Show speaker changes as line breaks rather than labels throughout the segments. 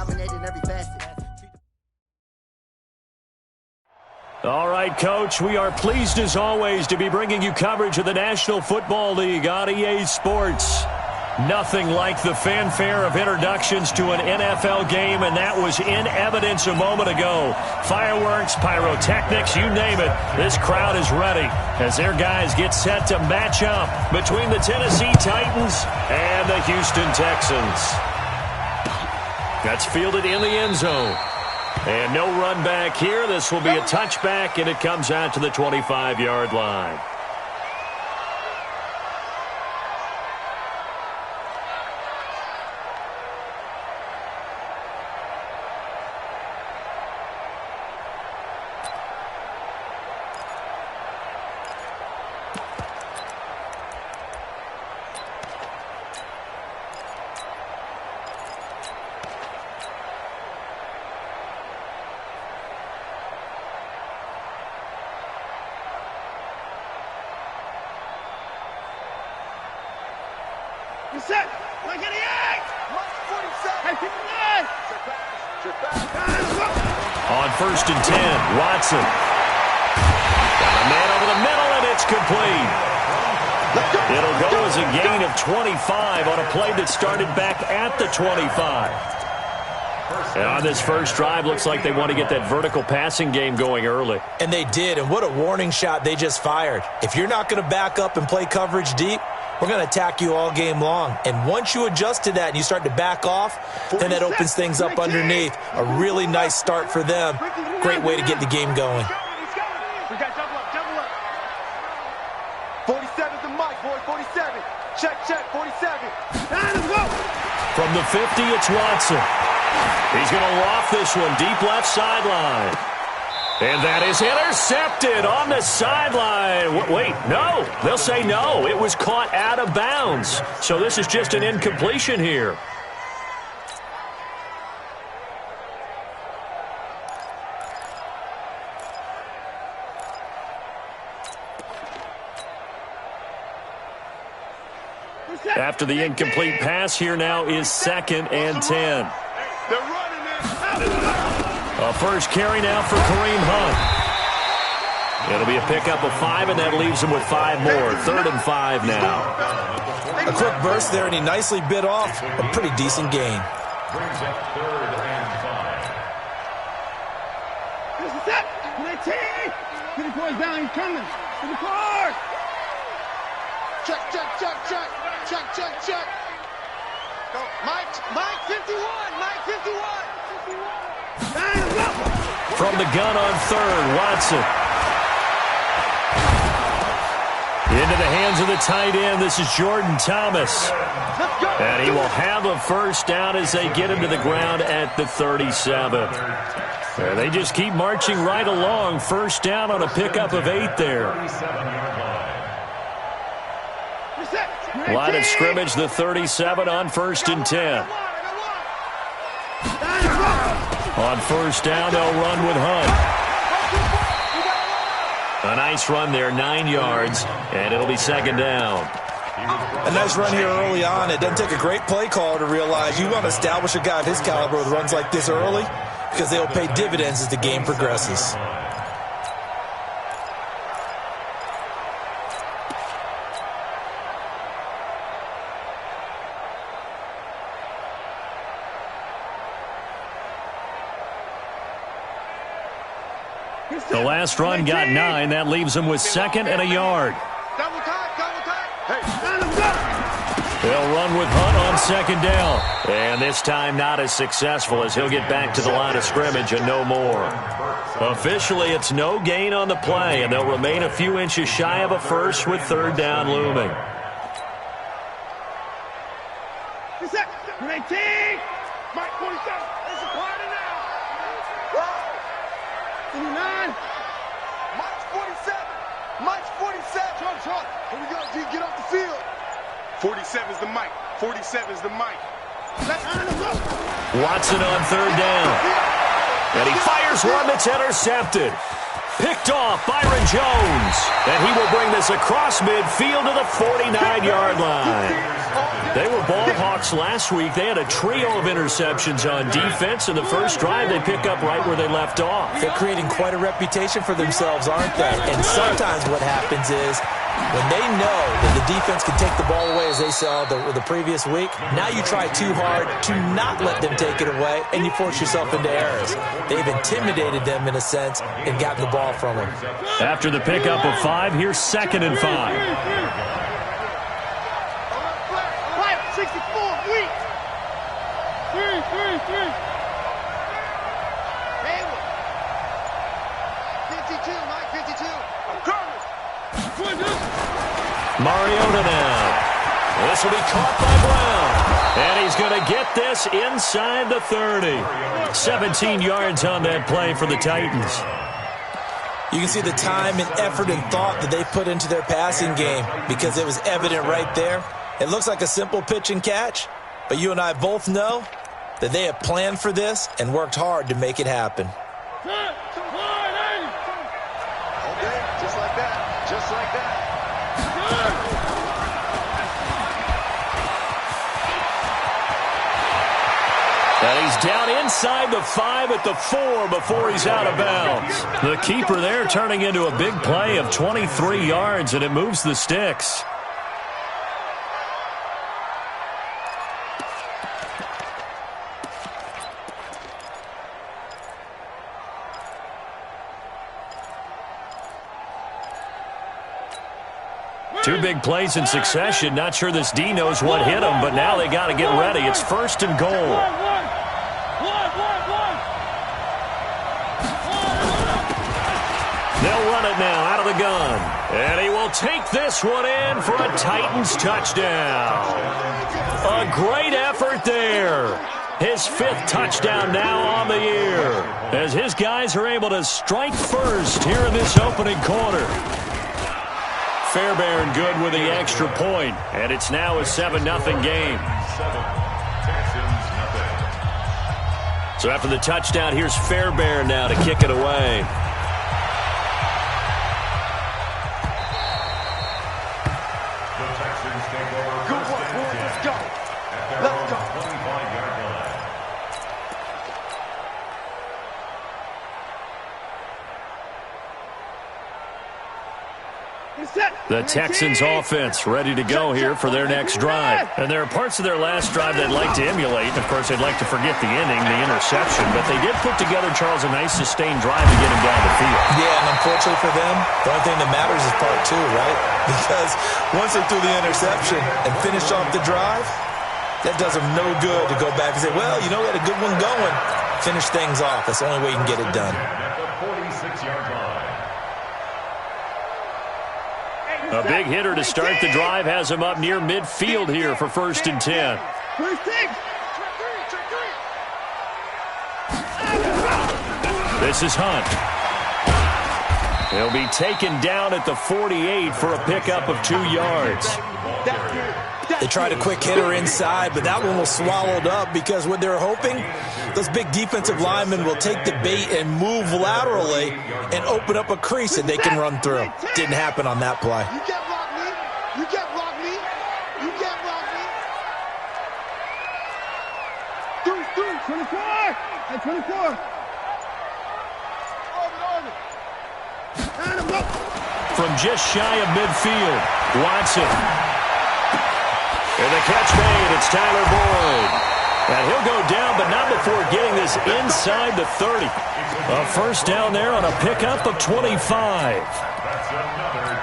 dominated in every facet.
All right, Coach, we are pleased as always to be bringing you coverage of the National Football League on EA Sports. Nothing like the fanfare of introductions to an NFL game, and that was in evidence a moment ago. Fireworks, pyrotechnics, you name it. This crowd is ready as their guys get set to match up between the Tennessee Titans and the Houston Texans. That's fielded in the end zone. And no run back here. This will be a touchback, and it comes out to the 25-yard line. On 1st and 10, Watson. Got a man over the middle, and it's complete. It'll go as a gain of 25 on a play that started back at the 25. And on this first drive, looks like they want to get that vertical passing game going early.
And they did, and what a warning shot they just fired. If you're not going to back up and play coverage deep, we're going to attack you all game long. And once you adjust to that and you start to back off, then that opens things up underneath. A really nice start for them. Great way to get the game going.
We got double up. 47's the mic, boy, 47. Check, 47.
From the 50, it's Watson. He's going to loft this one deep left sideline. And that is intercepted on the sideline. Wait, no. They'll say no. It was caught out of bounds. So this is just an incompletion here. After the incomplete pass, here now is 2nd and 10.
They're running it.
A first carry now for Kareem Hunt. It'll be a pickup of 5, and that leaves him with 5 more. 3rd and 5 now.
A quick burst there, and he nicely bit off a pretty decent gain.
Brings up 3rd and 5. This is it. Get the boys down. He's coming. To the car. Check. Go. Mike 51. Mike 51.
From the gun on 3rd, Watson. Into the hands of the tight end. This is Jordan Thomas. And he will have a first down as they get him to the ground at the 37. And they just keep marching right along. First down on a pickup of 8 there. Line of scrimmage, the 37 on 1st and 10. On first down, they'll run with Hunt. A nice run there, 9 yards, and it'll be 2nd down.
A nice run here early on. It doesn't take a great play caller to realize you want to establish a guy of his caliber with runs like this early because they'll pay dividends as the game progresses.
The last run got 9. That leaves him with 2nd and a yard.
Double time. Hey,
They'll run with Hunt on 2nd down. And this time not as successful as he'll get back to the line of scrimmage and no more. Officially, it's no gain on the play, and they'll remain a few inches shy of a first with 3rd down looming.
Mike 47. It's a party now. 59. Mike's 47. Trump. Here we go, G. Get off the field. 47's the mic. 47's the mic.
Watson on 3rd down. And he fires one that's intercepted. Picked off Byron Jones. And he will bring this across midfield to the 49-yard line. They were ball hawks last week. They had a trio of interceptions on defense. In the first drive, they pick up right where they left off.
They're creating quite a reputation for themselves, aren't they? And sometimes what happens is when they know that the defense can take the ball away, as they saw the previous week, now you try too hard to not let them take it away, and you force yourself into errors. They've intimidated them, in a sense, and gotten the ball from them.
After the pickup of 5, here's 2nd and 5.
64, weak. 3. Hayward. 52, Mike, 52. I'm coming.
Mariota now. This will be caught by Brown. And he's going to get this inside the 30. 17 yards on that play for the Titans.
You can see the time and effort and thought that they put into their passing game because it was evident right there. It looks like a simple pitch and catch, but you and I both know that they have planned for this and worked hard to make it happen.
Okay, just like that. Just like that.
And he's down inside the 5 at the 4 before he's out of bounds. The keeper there turning into a big play of 23 yards, and it moves the sticks. Two big plays in succession. Not sure this D knows what hit him, but now they got to get ready. It's 1st and goal. They'll run it now out of the gun. And he will take this one in for a Titans touchdown. A great effort there. His 5th touchdown now on the year, as his guys are able to strike first here in this opening quarter. Fairbairn good with the extra point, and it's now a 7-0 game. So after the touchdown, here's Fairbairn now to kick it away.
Good work, boys. Let's go. Let's go.
The Texans offense ready to go here for their next drive. And there are parts of their last drive they'd like to emulate. Of course, they'd like to forget the inning, the interception. But they did put together, Charles, a nice sustained drive to get him down the field.
Yeah, and unfortunately for them, the only thing that matters is part 2, right? Because once they threw the interception and finished off the drive, that does them no good to go back and say, well, you know, we had a good one going. Finish things off. That's the only way you can get it done.
A big hitter to start the drive has him up near midfield here for 1st and 10. This is Hunt. He'll be taken down at the 48 for a pickup of 2 yards.
They tried a quick hitter inside, but that one was swallowed up because what they're hoping, those big defensive linemen will take the bait and move laterally and open up a crease that they can run through. Didn't happen on that play.
You can't block me. You can't block me. You can't block me. 24. At 24.
From just shy of midfield, Watson. And the catch made, it's Tyler Boyd. And he'll go down, but not before getting this inside the 30. A first down there on a pickup of 25.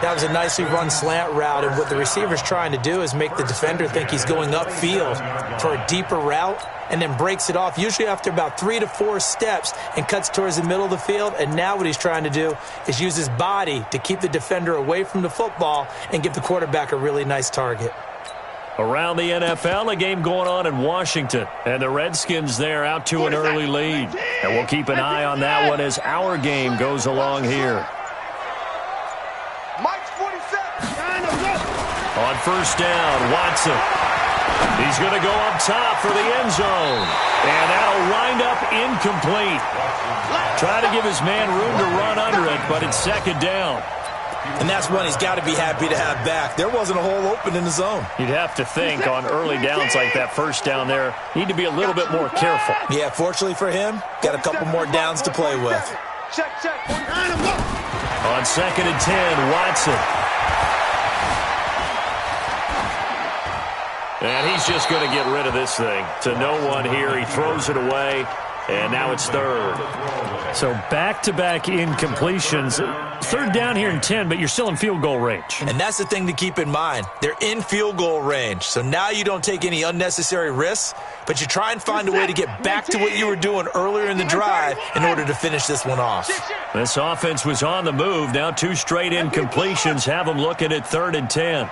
That was a nicely run slant route, and what the receiver's trying to do is make the defender think he's going upfield for a deeper route, and then breaks it off, usually after about 3 to 4 steps, and cuts towards the middle of the field. And now what he's trying to do is use his body to keep the defender away from the football and give the quarterback a really nice target.
Around the NFL, a game going on in Washington. And the Redskins there out to an early lead. And we'll keep an eye on that one as our game goes along here.
Mike's 47.
On first down, Watson. He's going to go up top for the end zone. And that'll wind up up, incomplete. Try to give his man room to run under it, but it's second down.
And that's one he's got to be happy to have back. There wasn't a hole open in the zone.
You'd have to think on early downs like that first down there, need to be a little bit more careful.
Yeah, fortunately for him, got a couple more downs to play with.
On second and 10, Watson. And he's just going to get rid of this thing. To no one here, he throws it away, and now it's third. So back-to-back incompletions. Third down here in 10, but you're still in field goal range.
And that's the thing to keep in mind. They're in field goal range. So now you don't take any unnecessary risks, but you try and find a way to get back to what you were doing earlier in the drive in order to finish this one off.
This offense was on the move. Now 2 straight incompletions have them looking at third and 10.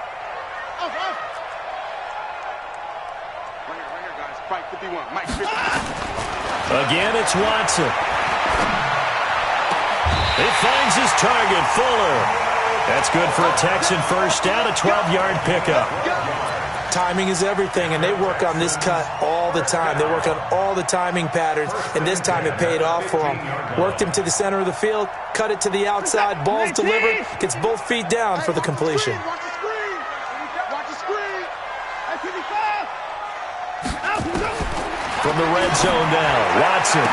Again, it's Watson. He finds his target, Fuller. That's good for a Texan first down, a 12-yard pickup.
Timing is everything, and they work on this cut all the time. They work on all the timing patterns, and this time it paid off for them. Worked him to the center of the field, cut it to the outside, ball's delivered, gets both feet down for the completion.
Watch the screen. Watch the screen. That's 55.
From the red zone now, Watson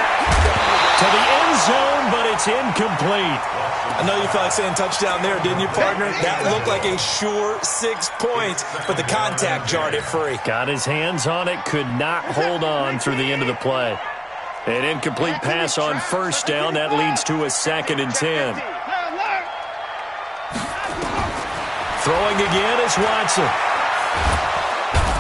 to the end zone, but it's incomplete.
I know you felt like saying touchdown there, didn't you, partner? That looked like a sure 6 points, but the contact jarred it free.
Got his hands on it, could not hold on through the end of the play. An incomplete pass on first down. That leads to a second and 10. Throwing again is Watson.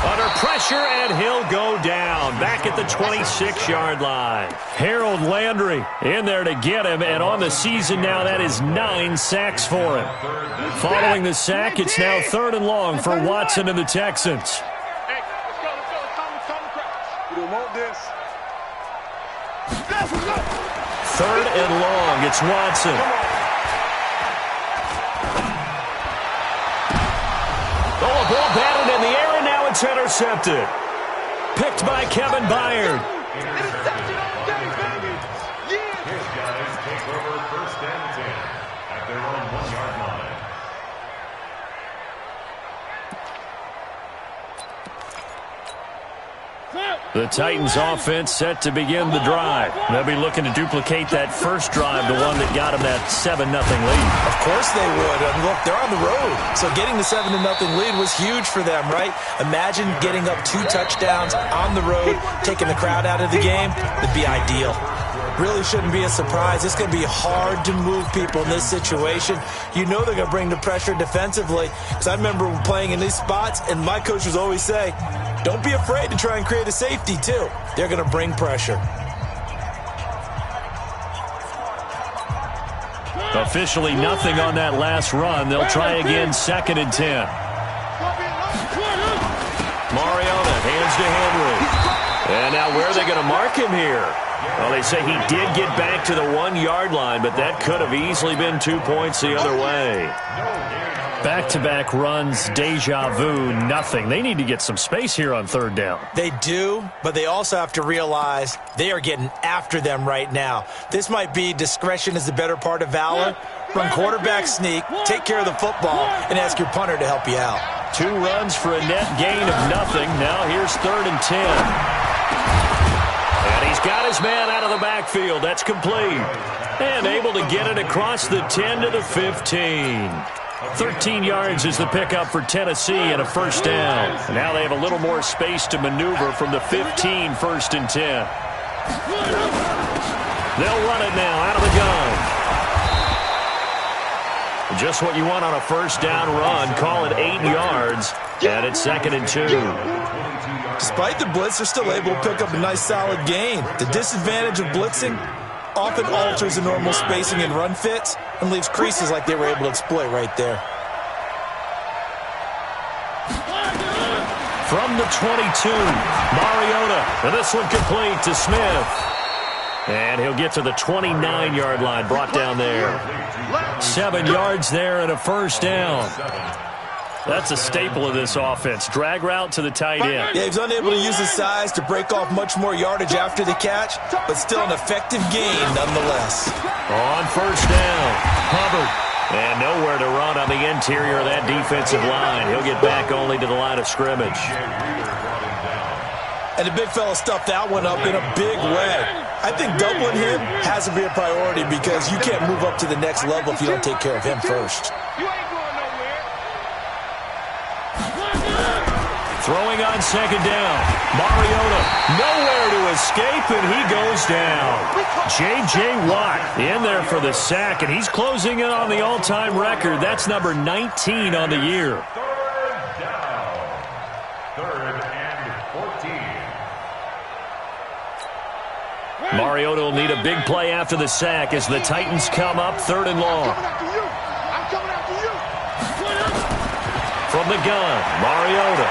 Under pressure, and he'll go down. Back at the 26-yard line. Harold Landry in there to get him, and on the season now, that is 9 sacks for him. Following the sack, it's now third and long for Watson and the Texans. Third and long, it's Watson. Oh, a ball batted in the air, and now it's intercepted. Picked by Kevin Byard.
Interception all day, baby. Yeah.
Here's guys take over first and 10 at their own 1-yard line.
The Titans offense set to begin the drive. They'll be looking to duplicate that first drive, the one that got them that 7-0 lead.
Of course they would. I mean, look, they're on the road. So getting the 7-0 lead was huge for them, right? Imagine getting up 2 touchdowns on the road, taking the crowd out of the game. It'd be ideal. Really shouldn't be a surprise. It's going to be hard to move people in this situation. You know they're going to bring the pressure defensively. Because I remember playing in these spots, and my coach would always say, don't be afraid to try and create a safety, too. They're going to bring pressure.
Officially nothing on that last run. They'll try again, second and 10. Mariota hands to Henry. And now where are they going to mark him here? Well, they say he did get back to the 1-yard line, but that could have easily been 2 points the other way. Back-to-back runs, deja vu, nothing. They need to get some space here on third down.
They do, but they also have to realize they are getting after them right now. This might be discretion is the better part of valor. Run quarterback sneak, take care of the football, and ask your punter to help you out.
2 runs for a net gain of nothing. Now here's third and 10. And he's got his man out of the backfield. That's complete. And able to get it across the 10 to the 15. 13 yards is the pickup for Tennessee and a first down. And now they have a little more space to maneuver from the 15, first and 10. They'll run it now out of the gun. Just what you want on a first down run. Call it 8 yards. And it's second and 2.
Despite the blitz, they're still able to pick up a nice solid gain. The disadvantage of blitzing often alters the normal spacing and run fits and leaves creases like they were able to exploit right there.
From the 22, Mariota. And this one complete to Smith. And he'll get to the 29-yard line, brought down there. 7 yards there and a first down. That's a staple of this offense. Drag route to the tight end.
Yeah, he's unable to use his size to break off much more yardage after the catch, but still an effective gain nonetheless.
On first down, Hubbard. And nowhere to run on the interior of that defensive line. He'll get back only to the line of scrimmage.
And the big fella stuffed that one up in a big way. I think doubling him has to be a priority because you can't move up to the next level if you don't take care of him first.
Throwing on second down. Mariota nowhere to escape, and he goes down. J.J. Watt in there for the sack, and he's closing in on the all-time record. That's number 19 on the year.
Third down. Third and 14.
Mariota will need a big play after the sack as the Titans come up third and long.
I'm coming after you.
From the gun, Mariota.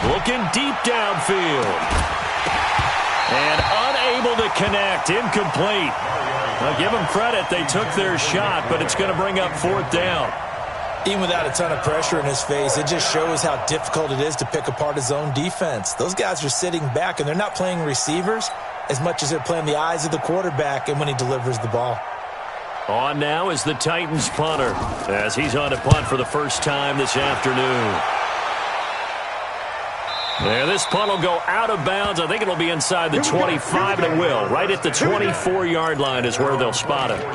Looking deep downfield. And unable to connect. Incomplete. Now, give them credit. They took their shot, but it's going to bring up fourth down.
Even without a ton of pressure in his face, it just shows how difficult it is to pick apart his own defense. Those guys are sitting back, and they're not playing receivers as much as they're playing the eyes of the quarterback and when he delivers the ball.
On now is the Titans punter as he's on to punt for the first time this afternoon. Yeah, this punt will go out of bounds. I think it'll be inside the 25, and it will. Right at the 24-yard line is where they'll spot it.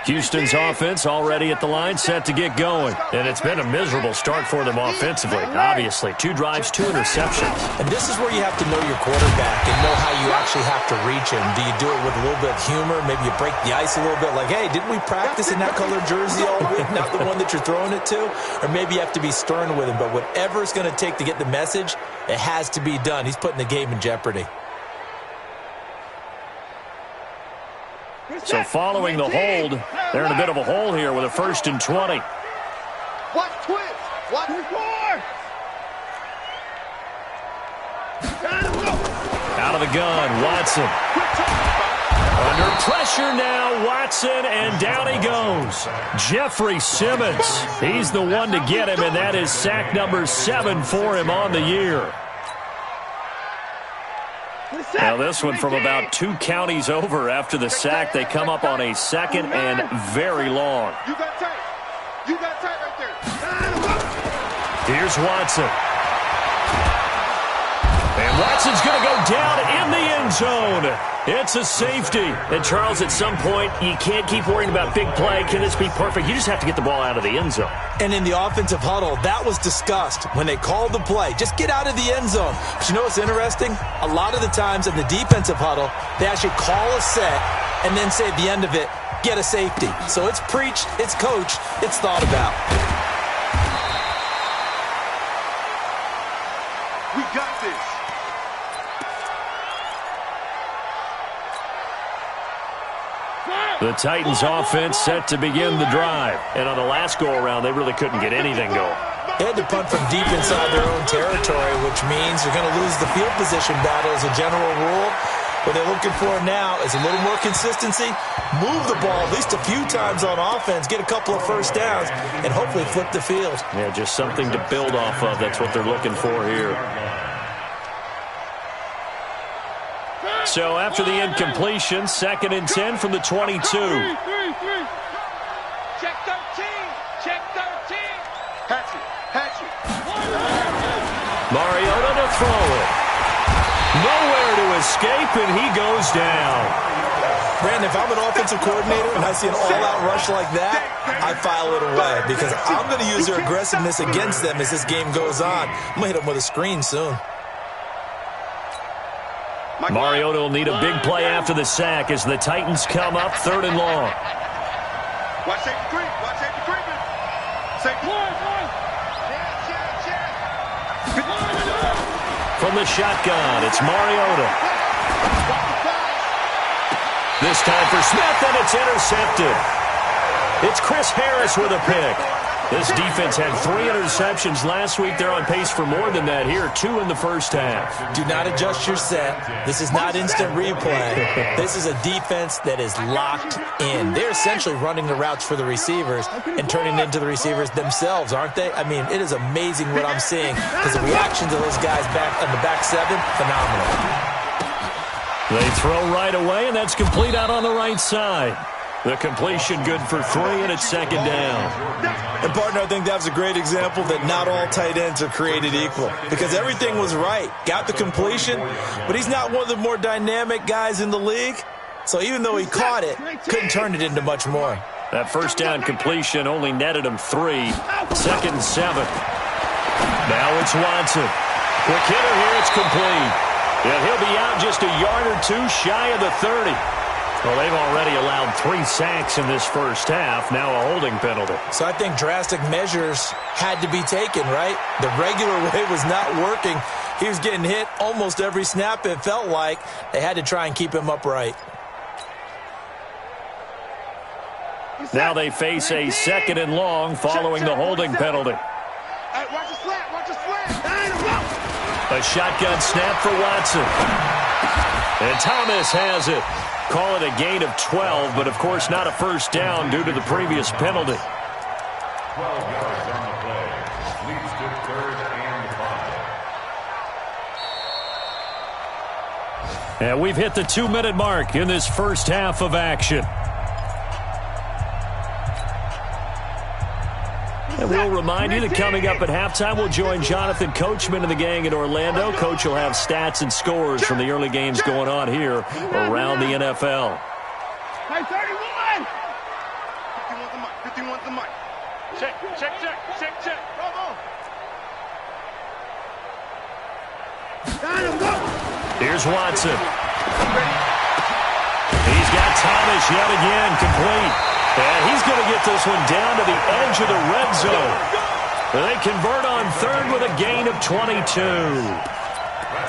Houston's offense already at the line, set to get going. And it's been a miserable start for them offensively, obviously. 2 drives, 2 interceptions.
And this is where you have to know your quarterback and know how you actually have to reach him. Do you do it with a little bit of humor? Maybe you break the ice a little bit like, hey, didn't we practice in that color jersey all week? Not the one that you're throwing it to? Or maybe you have to be stern with him. But whatever it's going to take to get the message, it has to be done. He's putting the game in jeopardy.
So following the hold, they're in a bit of a hole here with a 1st and 20.
Watch twist. Watch record.
Out of the gun, Watson. Under pressure now, Watson, and down he goes. Jeffrey Simmons, he's the one to get him, and that is sack number 7 for him on the year. Now this one from about 2 counties over after the sack. They come up on a 2nd and very long.
You got tight. You got tight right there.
Here's Watson. And Watson's going to go down in the end zone. It's a safety. And Charles, at some point, you can't keep worrying about big play. Can this be perfect? You just have to get the ball out of the end zone.
And in the offensive huddle, that was discussed when they called the play. Just get out of the end zone. But you know what's interesting? A lot of the times in the defensive huddle, they actually call a set and then say at the end of it, get a safety. So it's preached, it's coached, it's thought about.
We got this.
The Titans offense set to begin the drive. And on the last go-around, they really couldn't get anything going.
They had to punt from deep inside their own territory, which means they're going to lose the field position battle as a general rule. What they're looking for now is a little more consistency, move the ball at least a few times on offense, get a couple of first downs, and hopefully flip the field.
Yeah, just something to build off of. That's what they're looking for here. So after the incompletion, 2nd and 10 from the 22.
Check 13. Check 13. Hatch it.
Mariota to throw it. Nowhere to escape, and he goes down.
Brandon, if I'm an offensive coordinator and I see an all-out rush like that, I file it away because I'm going to use their aggressiveness against them as this game goes on. I'm going to hit them with a screen soon.
Mariota will need a big play after the sack as the Titans come up 3rd and long.
Watch safety creep. Watch safety creeping. Safety.
From the shotgun, it's Mariota. This time for Smith, and it's intercepted. It's Chris Harris with a pick. This defense had 3 interceptions last week. They're on pace for more than that here. 2 in the first half.
Do not adjust your set. This is not instant replay. This is a defense that is locked in. They're essentially running the routes for the receivers and turning it into the receivers themselves, aren't they? I mean, it is amazing what I'm seeing because the reactions of those guys back on the back 7, phenomenal.
They throw right away, and that's complete out on the right side. The completion good for 3, and it's second down.
And, partner, I think that was a great example that not all tight ends are created equal because everything was right. Got the completion, but he's not one of the more dynamic guys in the league. So even though he caught it, couldn't turn it into much more.
That first down completion only netted him 3. Second and 7. Now it's Watson. Quick hitter here. It's complete. And he'll be out just a yard or 2 shy of the 30. Well, they've already allowed 3 sacks in this first half. Now a holding penalty.
So I think drastic measures had to be taken, right? The regular way was not working. He was getting hit almost every snap, it felt like. They had to try and keep him upright.
Now they face a second and long following the holding penalty.
Watch the slant. Watch the slant.
A shotgun snap for Watson. And Thomas has it. Call it a gain of 12, but of course not a first down due to the previous penalty.
12 yards on the play. Leads to 3rd and 5.
And we've hit the 2-minute mark in this first half of action. And we'll remind you that coming up at halftime, we'll join Jonathan Coachman and the gang in Orlando. Coach will have stats and scores from the early games going on here around the NFL.
Hey, 31! 51's the mic. Check. Come on. Got him, go!
Here's Watson. He's got Thomas yet again, complete. And he's going to get this one down to the edge of the red zone. They convert on 3rd with a gain of 22.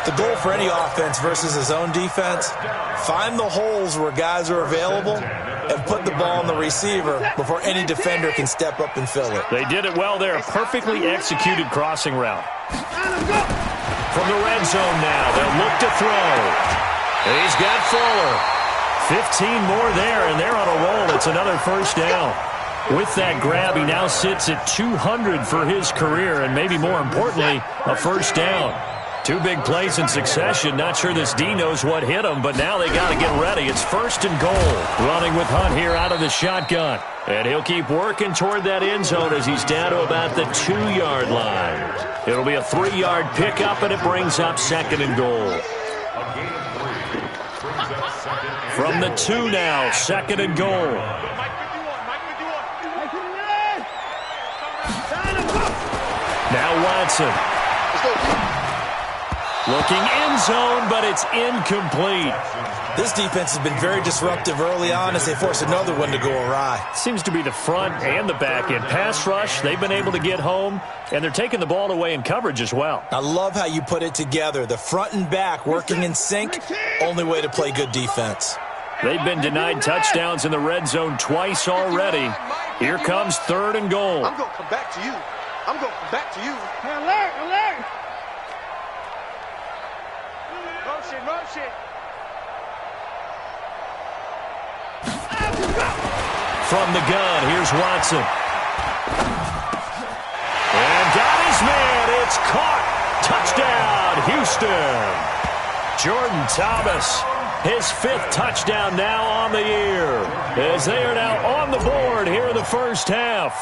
The goal for any offense versus his own defense, find the holes where guys are available and put the ball on the receiver before any defender can step up and fill it.
They did it well there. A perfectly executed crossing route. From the red zone now, they'll look to throw. He's got Fuller. 15 more there, and they're on a roll. It's another first down. With that grab, he now sits at 200 for his career, and maybe more importantly, a first down. 2 big plays in succession. Not sure this D knows what hit him, but now they got to get ready. It's 1st and goal. Running with Hunt here out of the shotgun. And he'll keep working toward that end zone as he's down to about the 2-yard line. It'll be a 3-yard pickup, and it brings up 2nd and goal. From the 2 now, 2nd and goal. Now Watson. Looking end zone, but it's incomplete.
This defense has been very disruptive early on as they force another one to go awry.
Seems to be the front and the back end. Pass rush, they've been able to get home, and they're taking the ball away in coverage as well.
I love how you put it together. The front and back working in sync, only way to play good defense.
They've been denied touchdowns in the red zone twice already. Here comes 3rd and goal.
I'm going to come back to you. I'm going to come back to you.
Alert! Motion!
From the gun, here's Watson. And got his man. It's caught. Touchdown, Houston. Jordan Thomas, his 5th touchdown now on the year, as they are now on the board here in the first half.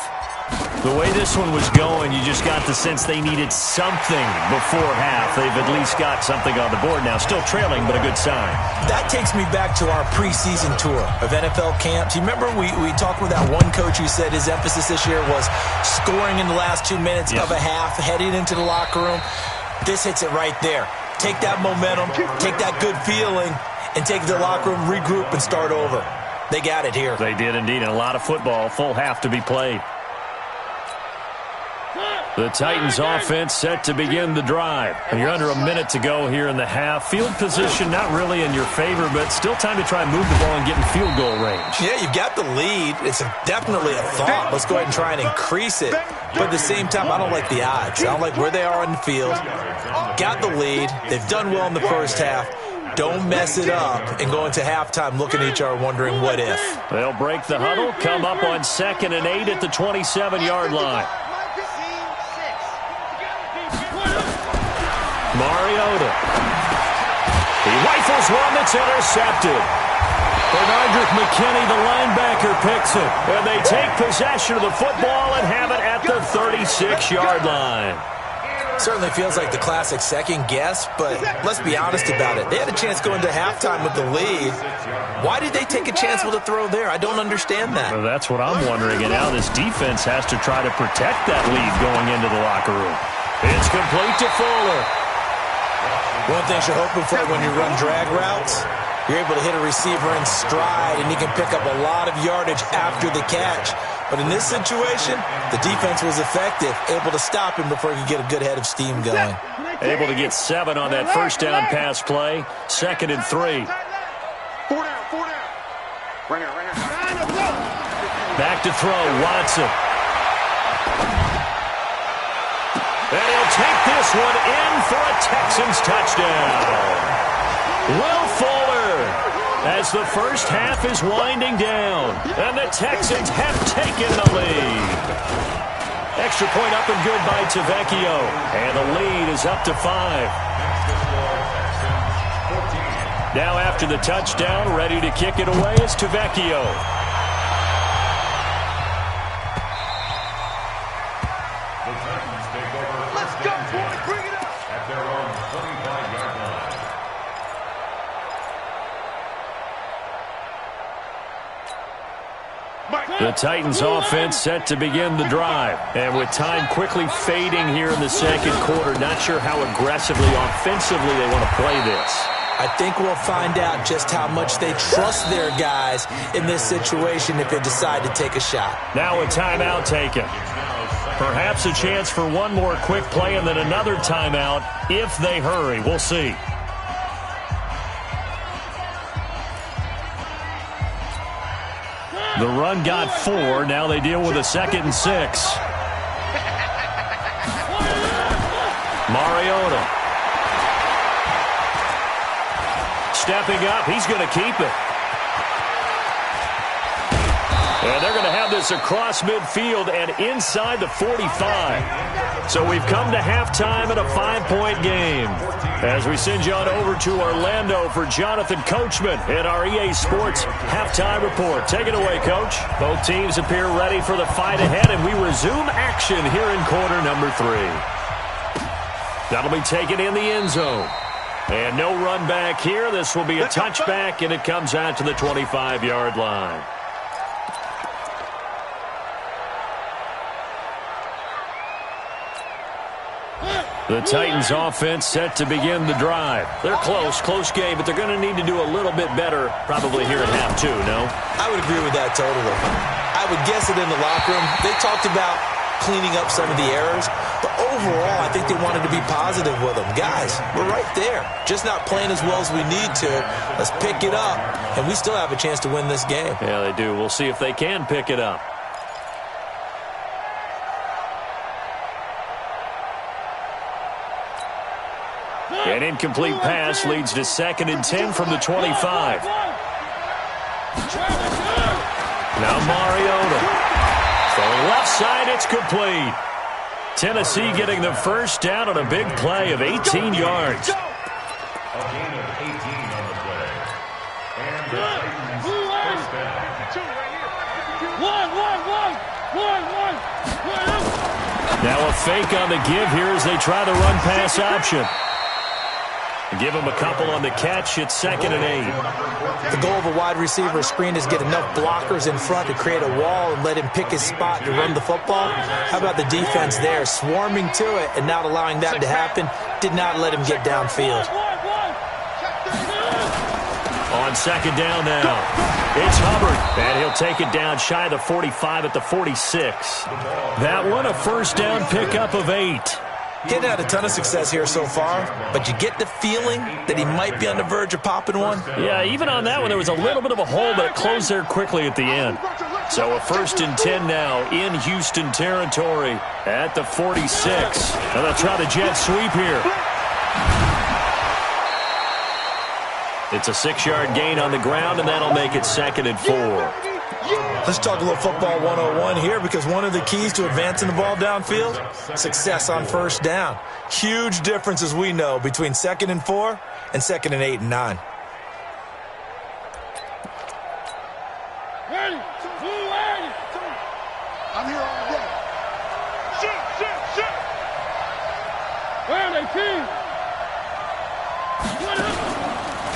The way this one was going, you just got the sense they needed something before half. They've at least got something on the board now. Still trailing, but a good sign.
That takes me back to our preseason tour of NFL camps. You remember we talked with that one coach who said his emphasis this year was scoring in the last 2 minutes of a half, heading into the locker room. This hits it right there. Take that momentum, take that good feeling, and take the locker room, regroup, and start over. They got it here.
They did indeed, and a lot of football, full half to be played. The Titans offense set to begin the drive. And you're under a minute to go here in the half. Field position not really in your favor, but still time to try and move the ball and get in field goal range.
Yeah, you've got the lead. It's definitely a thought. Let's go ahead and try and increase it. But at the same time, I don't like the odds. I don't like where they are on the field. Got the lead. They've done well in the first half. Don't mess it up and go into halftime looking at each other wondering what if.
They'll break the huddle, come up on 2nd and 8 at the 27-yard line. Mariota. He rifles one that's intercepted. Bernardrick McKinney, the linebacker, picks it. And they take possession of the football and have it at the 36-yard line.
Certainly feels like the classic second guess, but let's be honest about it. They had a chance going to halftime with the lead. Why did they take a chance with a throw there? I don't understand that.
Well, that's what I'm wondering. And now this defense has to try to protect that lead going into the locker room. It's complete to Fuller.
One thing you're hoping for when you run drag routes, you're able to hit a receiver in stride, and he can pick up a lot of yardage after the catch. But in this situation, the defense was effective, able to stop him before he could get a good head of steam going.
Able to get 7 on that first down pass play. 2nd and 3.
4 down, 4 down. Right here.
Back to throw, Watson. And he'll take this one in for a Texans touchdown. Will Fuller, as the first half is winding down, and the Texans have taken the lead. Extra point up and good by Tavecchio, and the lead is up to 5. Now after the touchdown, ready to kick it away is Tavecchio. The Titans offense set to begin the drive. And with time quickly fading here in the second quarter, not sure how aggressively, offensively they want to play this.
I think we'll find out just how much they trust their guys in this situation if they decide to take a shot.
Now a timeout taken. Perhaps a chance for one more quick play and then another timeout if they hurry. We'll see. The run got 4. Now they deal with a 2nd and 6. Mariota. Stepping up. He's going to keep it. And they're going to have this across midfield and inside the 45. So we've come to halftime in a 5-point game. As we send you on over to Orlando for Jonathan Coachman in our EA Sports Halftime Report. Take it away, Coach. Both teams appear ready for the fight ahead, and we resume action here in quarter number 3. That'll be taken in the end zone. And no run back here. This will be a touchback, and it comes out to the 25-yard line. The Titans offense set to begin the drive. They're close game, but they're going to need to do a little bit better probably here at half 2, no?
I would agree with that totally. I would guess it in the locker room. They talked about cleaning up some of the errors, but overall I think they wanted to be positive with them. Guys, we're right there. Just not playing as well as we need to. Let's pick it up, and we still have a chance to win this game.
Yeah, they do. We'll see if they can pick it up. An incomplete pass leads to 2nd and 10 from the 25. Now Mariota. From the left side, it's complete. Tennessee getting the first down on a big play of 18 yards.
A gain of 18 on the play. And the Titans first down.
Now a fake on the give here as they try the run pass option. Give him a couple on the catch. It's 2nd and 8.
The goal of a wide receiver screen is get enough blockers in front to create a wall and let him pick his spot to run the football. How about the defense there, swarming to it and not allowing that to happen? Did not let him get downfield.
On On second down now, it's Hubbard, and he'll take it down shy of the 45 at the 46. That one a first down pickup of 8.
Getting had a ton of success here so far, but you get the feeling that he might be on the verge of popping one.
Yeah, even on that one, there was a little bit of a hole, but it closed there quickly at the end. So a 1st and 10 now in Houston territory at the 46. And they'll try the jet sweep here. It's a 6-yard gain on the ground, and that'll make it 2nd and 4.
Let's talk a little football 101 here, because one of the keys to advancing the ball downfield, success on first down. Huge difference, as we know, between 2nd and 4 and 2nd and 8 and 9.
Ready? Ready?
I'm here all day. Shoot.
Where are they, team?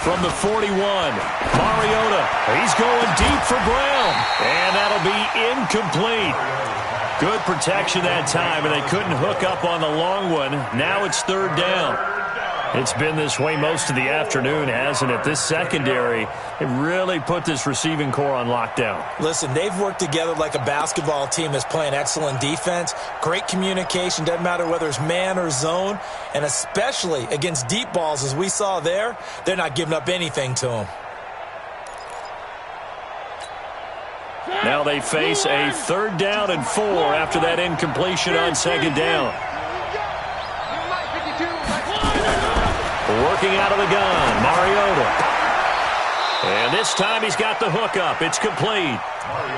From the 41, Mariota. He's going deep for Brown. And that'll be incomplete. Good protection that time, and they couldn't hook up on the long one. Now it's 3rd down. It's been this way most of the afternoon, hasn't it? This secondary, it really put this receiving core on lockdown.
Listen, they've worked together like a basketball team that's playing excellent defense. Great communication, doesn't matter whether it's man or zone. And especially against deep balls, as we saw there, they're not giving up anything to them.
Now they face a 3rd down and 4 after that incompletion on 2nd down. Working out of the gun, Mariota. And this time he's got the hookup. It's complete.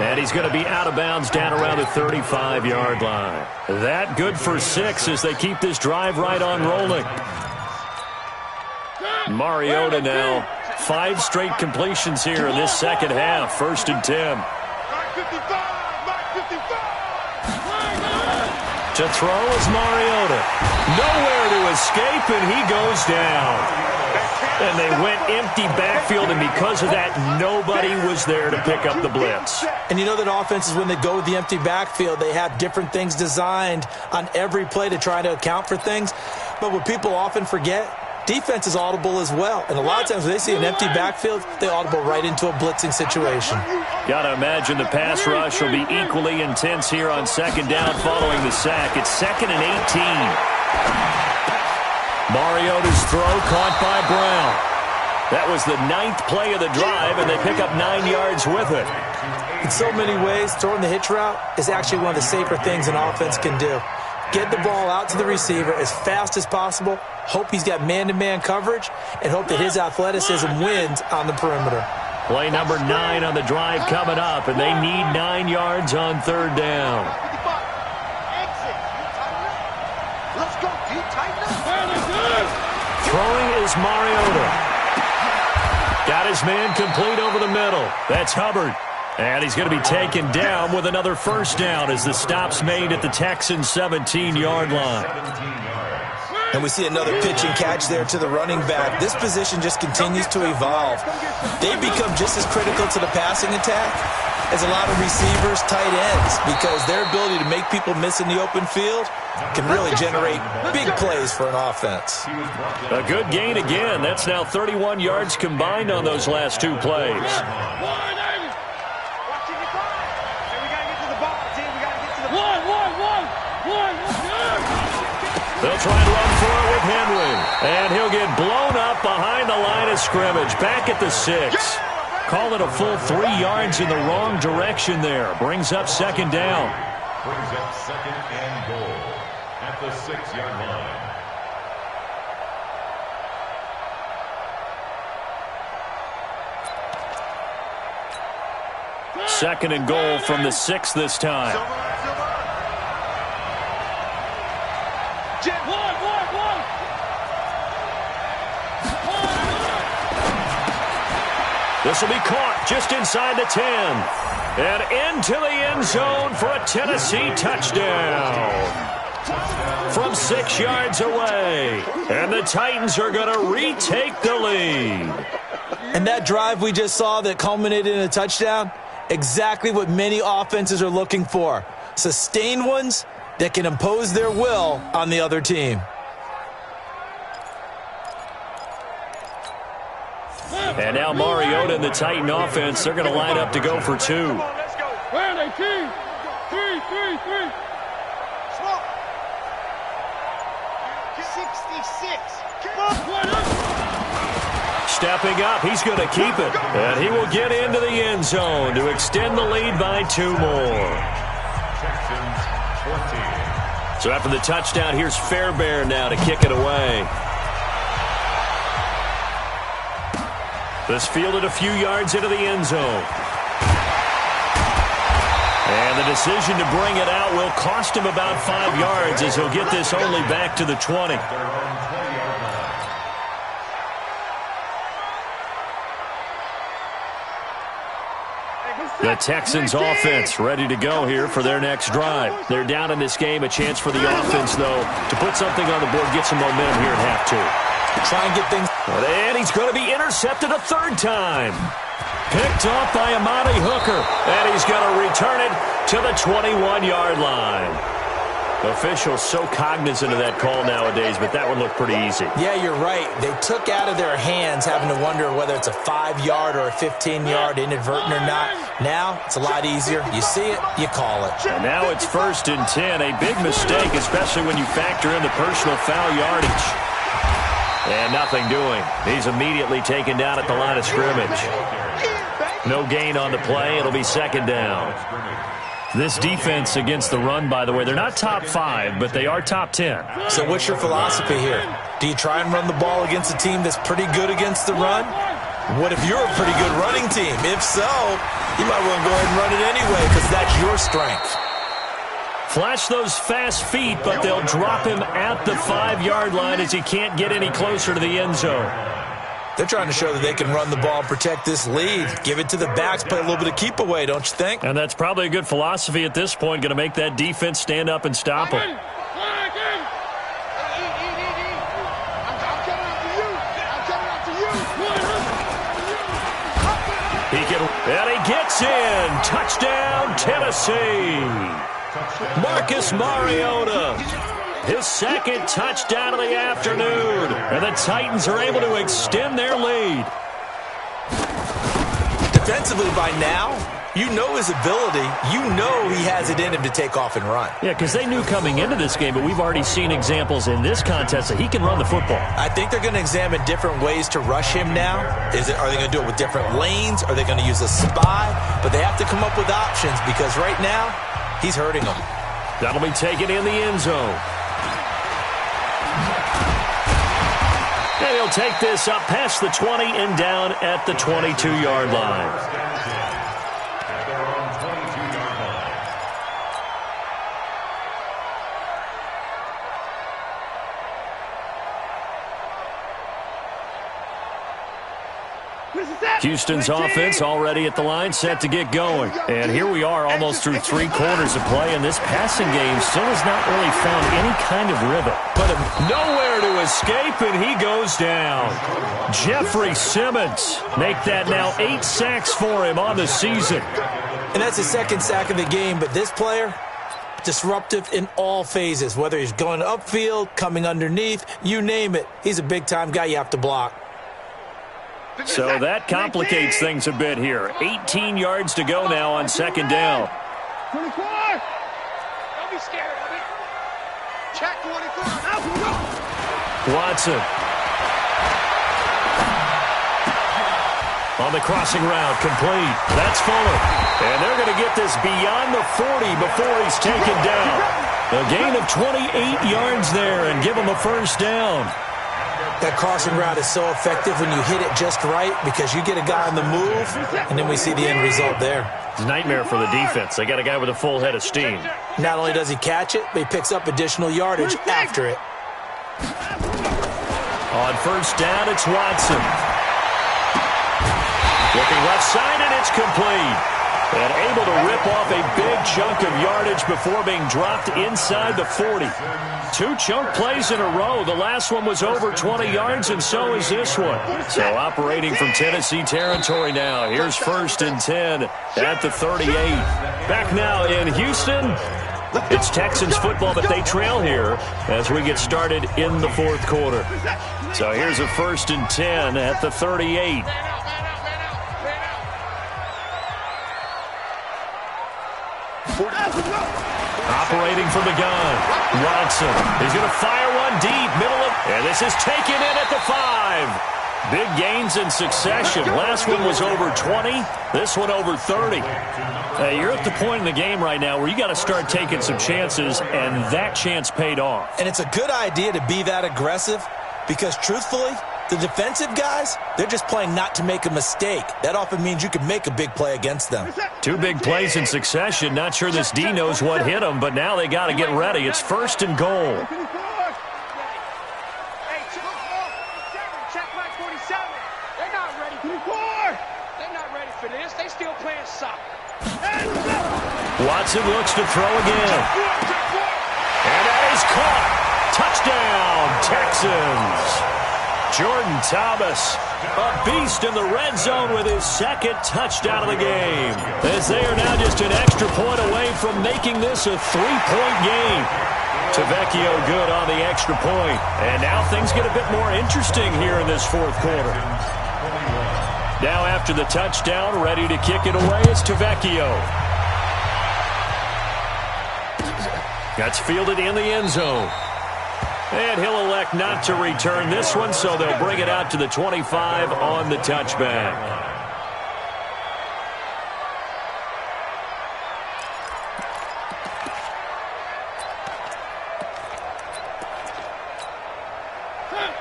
And he's going to be out of bounds down around the 35-yard line. That good for 6 as they keep this drive right on rolling. Mariota now, 5 straight completions here in this second half. 1st and 10. To throw is Mariota. Nowhere to escape, and he goes down. And they went empty backfield, and because of that, nobody was there to pick up the blitz.
And you know that offenses, when they go with the empty backfield, they have different things designed on every play to try to account for things. But what people often forget, defense is audible as well. And a lot of times when they see an empty backfield, they audible right into a blitzing situation.
Got to imagine the pass rush will be equally intense here on 2nd down following the sack. It's 2nd and 18. Mariota's throw caught by Brown. That was the 9th play of the drive, and they pick up 9 yards with it.
In so many ways, throwing the hitch route is actually one of the safer things an offense can do. Get the ball out to the receiver as fast as possible, hope he's got man-to-man coverage, and hope that his athleticism wins on the perimeter.
Play number 9 on the drive coming up, and they need 9 yards on 3rd down.
Let's go, Pete. Tighten up.
Throwing is Mariota. Got his man complete over the middle. That's Hubbard. And he's going to be taken down with another 1st down as the stop's made at the Texans' 17-yard line.
And we see another pitch and catch there to the running back. This position just continues to evolve. They become just as critical to the passing attack as a lot of receivers, tight ends, because their ability to make people miss in the open field can really generate big plays for an offense.
A good gain again. That's now 31 yards combined on those last 2 plays. They'll try and run for it with Henry. And he'll get blown up behind the line of scrimmage. Back at the 6. Call it a full 3 yards in the wrong direction there. Brings up 2nd down.
Brings up 2nd and goal at the 6-yard line.
2nd and goal from the 6 this time. This will be caught just inside the 10. And into the end zone for a Tennessee touchdown. From 6 yards away. And the Titans are going to retake the lead.
And that drive we just saw that culminated in a touchdown, exactly what many offenses are looking for. Sustained ones that can impose their will on the other team.
And now Mariota and the Titan offense, they're going to line up to go for 2.
Where are they, team? 3.
Smoke. 66.
Stepping up, he's going to keep it. And he will get into the end zone to extend the lead by 2 more.
Texans 14.
So after the touchdown, here's Fairbairn now to kick it away. This fielded a few yards into the end zone. And the decision to bring it out will cost him about 5 yards as he'll get this only back to the 20. The Texans offense ready to go here for their next drive. They're down in this game. A chance for the offense, though, to put something on the board, get some momentum here at half 2.
Try and get things.
And he's going to be intercepted a 3rd time. Picked off by Amani Hooker. And he's going to return it to the 21-yard line. Officials so cognizant of that call nowadays, but that one looked pretty easy.
Yeah, you're right. They took out of their hands having to wonder whether it's a 5-yard or a 15-yard inadvertent or not. Now, it's a lot easier. You see it, you call it.
And now it's 1st and 10. A big mistake, especially when you factor in the personal foul yardage. And nothing doing. He's immediately taken down at the line of scrimmage. No gain on the play. It'll be 2nd down. This defense against the run, by the way, they're not top 5, but they are top 10.
So what's your philosophy here? Do you try and run the ball against a team that's pretty good against the run? What if you're a pretty good running team? If so, you might want to go ahead and run it anyway because that's your strength.
Flash those fast feet, but they'll drop him at the 5-yard line as he can't get any closer to the end zone.
They're trying to show that they can run the ball and protect this lead. Give it to the backs, play a little bit of keep away, don't you think?
And that's probably a good philosophy at this point, going to make that defense stand up and stop him.
I'm coming up to you.
And he gets in. Touchdown, Tennessee. Marcus Mariota. His 2nd touchdown of the afternoon. And the Titans are able to extend their lead.
Defensively by now, you know his ability. You know he has it in him to take off and run.
Yeah, because they knew coming into this game, but we've already seen examples in this contest that he can run the football.
I think they're going to examine different ways to rush him now. Are they going to do it with different lanes? Are they going to use a spy? But they have to come up with options because right now, he's hurting them.
That'll be taken in the end zone. And he'll take this up past the 20 and down at the 22-yard line. Houston's offense already at the line, set to get going. And here we are almost through 3 quarters of play, and this passing game still has not really found any kind of rhythm. But nowhere to escape, and he goes down. Jeffrey Simmons make that now 8 sacks for him on the season.
And that's his 2nd sack of the game, but this player, disruptive in all phases, whether he's going upfield, coming underneath, you name it. He's a big-time guy you have to block.
So that complicates things a bit here. 18 yards to go now on 2nd down.
24.
Don't be scared of it. Check 24.
Watson. On the crossing route, complete. That's Fuller. And they're going to get this beyond the 40 before he's taken down. A gain of 28 yards there and give him a 1st down.
That crossing route is so effective when you hit it just right because you get a guy on the move, and then we see the end result there.
It's a nightmare for the defense. They got a guy with a full head of steam.
Not only does he catch it, but he picks up additional yardage after it.
On 1st down, it's Watson. Looking left side, and it's complete. And able to rip off a big chunk of yardage before being dropped inside the 40. 2 chunk plays in a row. The last one was over 20 yards, and so is this one. So operating from Tennessee territory now. Here's 1st and 10 at the 38. Back now in Houston, It's Texans football, but they trail here as we get started in the fourth quarter. So here's a 1st and 10 at the 38. Operating from the gun, Watson. He's going to fire one deep, middle of, and this is taken in at the 5. Big gains in succession. Last one was over 20. This one over 30. You're at the point in the game right now where you got to start taking some chances, and that chance paid off.
And it's a good idea to be that aggressive because, truthfully, the defensive guys, they're just playing not to make a mistake. That often means you can make a big play against them.
2 big plays in succession. Not sure this D knows what hit him, but now they got to get ready. It's 1st and goal.
They still playing soccer.
Watson looks to throw again. And that is caught. Touchdown, Texans. Jordan Thomas, a beast in the red zone with his 2nd touchdown of the game. As they are now just an extra point away from making this a 3-point game. Tavecchio good on the extra point. And now things get a bit more interesting here in this fourth quarter. Now after the touchdown, ready to kick it away is Tavecchio. That's fielded in the end zone. And he'll elect not to return this one, so they'll bring it out to the 25 on the touchback.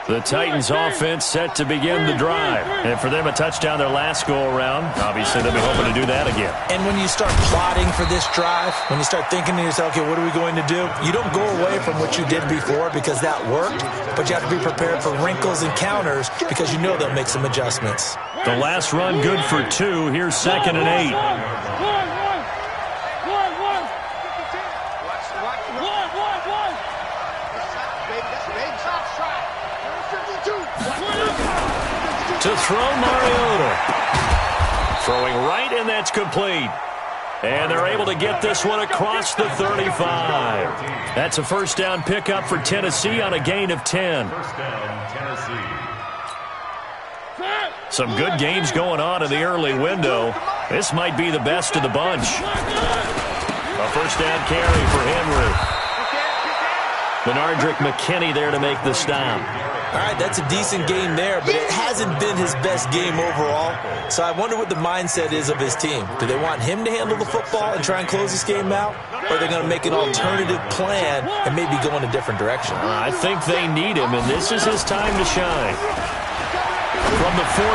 The Titans offense set to begin the drive. And for them, a touchdown their last go-around. Obviously, they'll be hoping to do that again.
And when you start plotting for this drive, when you start thinking to yourself, okay, what are we going to do? You don't go away from what you did before because that worked, but you have to be prepared for wrinkles and counters because you know they'll make some adjustments.
The last run good for 2. Here's 2nd and 8. To throw, Mariota. Throwing right, and that's complete. And they're able to get this one across the 35. That's a 1st down pickup for Tennessee on a gain of 10.
1st down, Tennessee.
Some good games going on in the early window. This might be the best of the bunch. A 1st down carry for Henry. Benardrick McKinney there to make the stop.
All right, that's a decent game there, but it hasn't been his best game overall. So I wonder what the mindset is of his team. Do they want him to handle the football and try and close this game out? Or are they going to make an alternative plan and maybe go in a different direction?
I think they need him, and this is his time to shine. From the 41,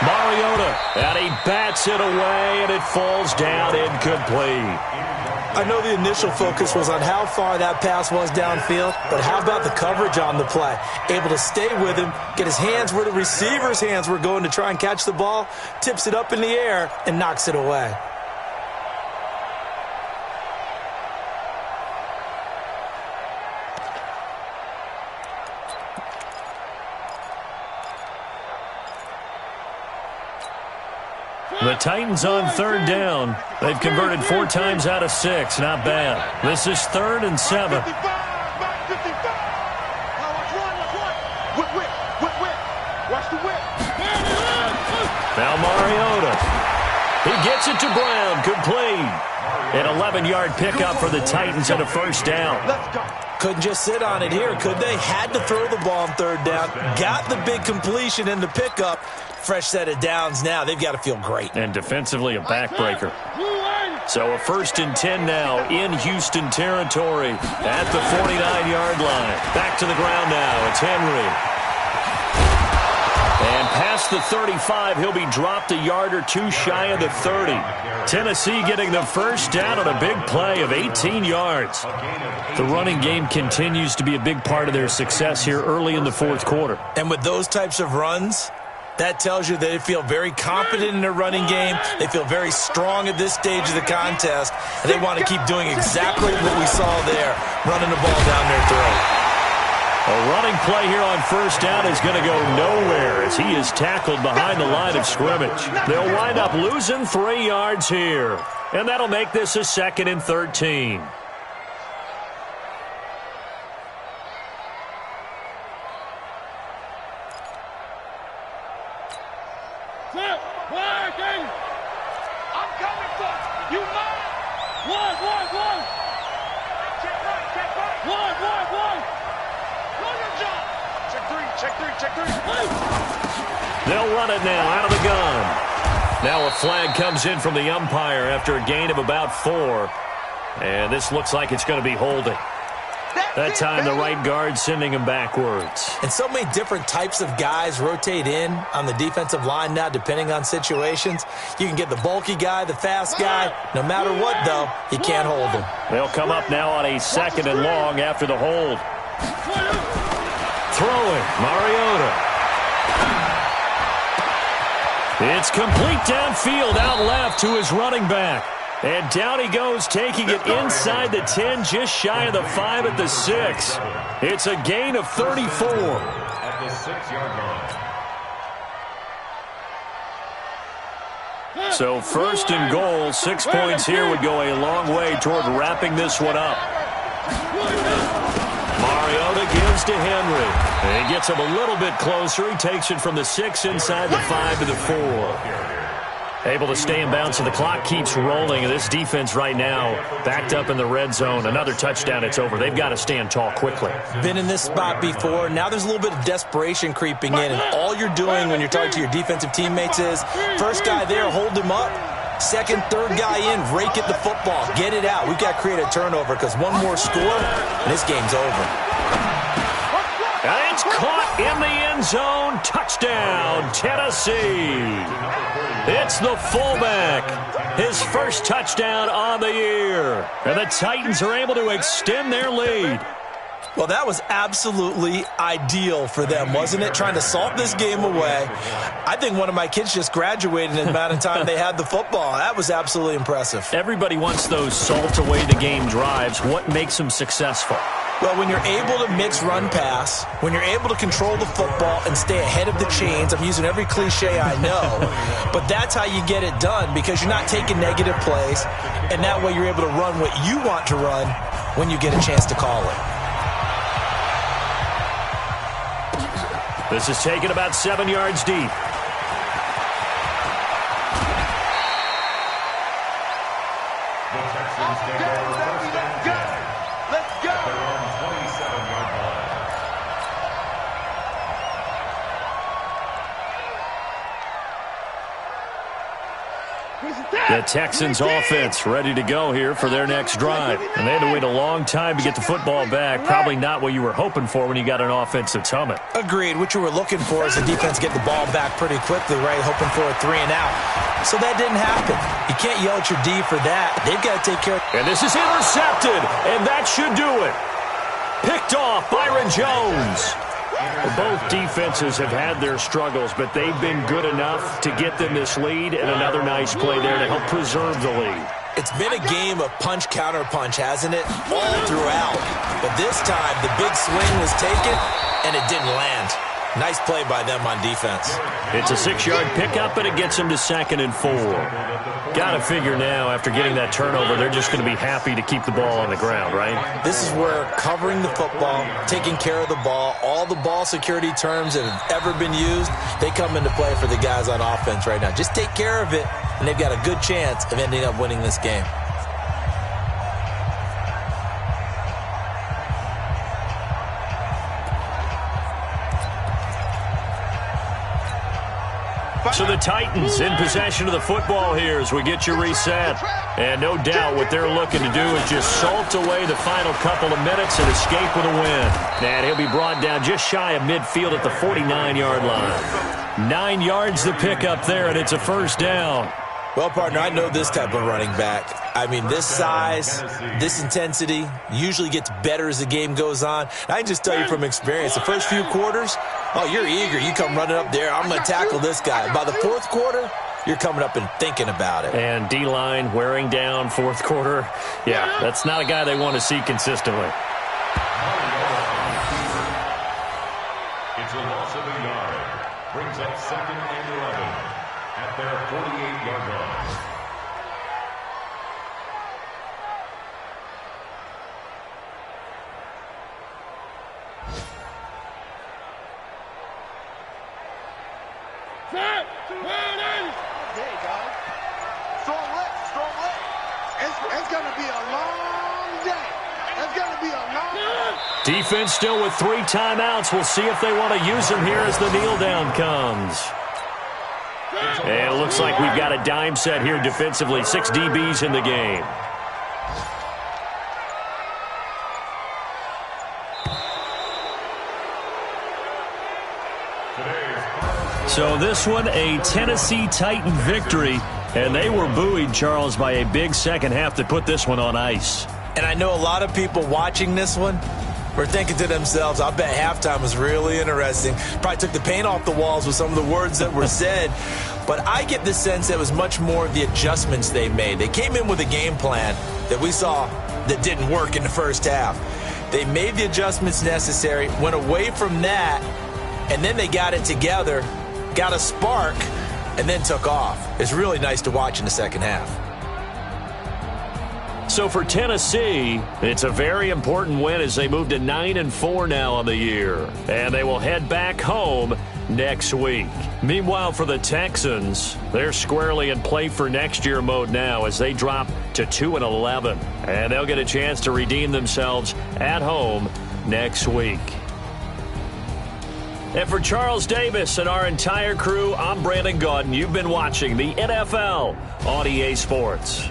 Mariota, and he bats it away, and it falls down incomplete.
I know the initial focus was on how far that pass was downfield, but how about the coverage on the play? Able to stay with him, get his hands where the receiver's hands were going to try and catch the ball, tips it up in the air, and knocks it away.
The Titans on 3rd down. They've converted 4 times out of 6. Not bad. This is 3rd and 7. Now Mariota. He gets it to Brown. Complete. An 11-yard pickup for the Titans and a 1st down.
Couldn't just sit on it here, could they? Had to throw the ball on 3rd down. Got the big completion in the pickup. Fresh set of downs now. They've got to feel great.
And defensively, a backbreaker. So a 1st and 10 now in Houston territory at the 49-yard line. Back to the ground now. It's Henry. And past the 35, he'll be dropped a yard or 2 shy of the 30. Tennessee getting the 1st down on a big play of 18 yards. The running game continues to be a big part of their success here early in the fourth quarter.
And with those types of runs, that tells you they feel very confident in their running game. They feel very strong at this stage of the contest. And they want to keep doing exactly what we saw there, running the ball down their throat.
A running play here on 1st down is going to go nowhere as he is tackled behind the line of scrimmage. They'll wind up losing 3 yards here. And that'll make this a 2nd and 13.
I'm coming for you. Mine.
One.
Check right.
One.
Know your job. Check three.
They'll run it now out of the gun. Now a flag comes in from the umpire after a gain of about 4. And this looks like it's going to be holding. That time the right guard sending him backwards.
And so many different types of guys rotate in on the defensive line now depending on situations. You can get the bulky guy, the fast guy. No matter what, though, you can't hold them.
They'll come up now on a 2nd and long after the hold. Throwing, Mariota. It's complete downfield out left to his running back. And down he goes, taking it inside the 10, just shy of the 5 at the 6. It's a gain of 34.
At the 6-yard line.
So 1st and goal, 6 points here would go a long way toward wrapping this one up. Mariota gives to Henry. And he gets him a little bit closer. He takes it from the 6 inside the 5 to the 4. Able to stay in bounds, so the clock keeps rolling. And this defense right now backed up in the red zone. Another touchdown, it's over. They've got to stand tall quickly.
Been in this spot before. Now there's a little bit of desperation creeping in. And all you're doing when you're talking to your defensive teammates is, first guy there, hold him up. Second, third guy in, rake at the football. Get it out. We've got to create a turnover because one more score, and this game's over.
And it's caught in the end zone. Touchdown, Tennessee. It's the fullback. His first touchdown on the year. And the Titans are able to extend their lead.
Well, that was absolutely ideal for them, wasn't it? Trying to salt this game away. I think one of my kids just graduated in the amount of time they had the football. That was absolutely impressive.
Everybody wants those salt-away-the-game drives. What makes them successful?
Well, when you're able to mix run-pass, when you're able to control the football and stay ahead of the chains, I'm using every cliche I know, but that's how you get it done because you're not taking negative plays, and that way you're able to run what you want to run when you get a chance to call it.
This is taken about 7 yards deep.
The Texans take over first and 10.
Let's go.
At their own 27-yard line.
The Texans offense ready to go here for their next drive. And they had to wait a long time to get the football back. Probably not what you were hoping for when you got an offense that's humming.
Agreed. What you were looking for is the defense get the ball back pretty quickly, right? Hoping for a 3 and out. So that didn't happen. You can't yell at your D for that. They've got to take care of it.
And this is intercepted, and that should do it. Picked off Byron Jones. Both defenses have had their struggles, but they've been good enough to get them this lead, and another nice play there to help preserve the lead.
It's been a game of punch-counter-punch, hasn't it? All throughout. But this time, the big swing was taken, and it didn't land. Nice play by them on defense.
It's a 6-yard pickup, and it gets them to 2nd and 4. Got to figure now, after getting that turnover, they're just going to be happy to keep the ball on the ground, right?
This is where covering the football, taking care of the ball, all the ball security terms that have ever been used, they come into play for the guys on offense right now. Just take care of it, and they've got a good chance of ending up winning this game.
So the Titans in possession of the football here as we get you reset. And no doubt what they're looking to do is just salt away the final couple of minutes and escape with a win. And he'll be brought down just shy of midfield at the 49-yard line. 9 yards to pick up there, and it's a first down.
Well, partner, I know this type of running back. I mean, this size, this intensity usually gets better as the game goes on. I can just tell you from experience, the first few quarters, oh, you're eager. You come running up there, I'm going to tackle this guy. By the fourth quarter, you're coming up and thinking about it.
And D-line wearing down fourth quarter. Yeah, that's not a guy they want to see consistently.
It's a loss of a yard. Brings up 2nd and 11 at their 48-yard line.
It's going to be a long day. It's going to be a long day.
Defense still with 3 timeouts. We'll see if they want to use them here as the kneel down comes. And it looks like we've got a dime set here defensively. 6 DBs in the game. So this one, a Tennessee Titan victory. And they were buoyed, Charles, by a big second half to put this one on ice.
And I know a lot of people watching this one were thinking to themselves, I bet halftime was really interesting. Probably took the paint off the walls with some of the words that were said. But I get the sense that it was much more of the adjustments they made. They came in with a game plan that we saw that didn't work in the first half. They made the adjustments necessary, went away from that, and then they got it together, got a spark, and then took off. It's really nice to watch in the second half.
So for Tennessee, it's a very important win as they move to 9-4 now on the year. And they will head back home next week. Meanwhile, for the Texans, they're squarely in play for next year mode now as they drop to 2-11. And they'll get a chance to redeem themselves at home next week. And for Charles Davis and our entire crew, I'm Brandon Gaudin. You've been watching the NFL on EA Sports.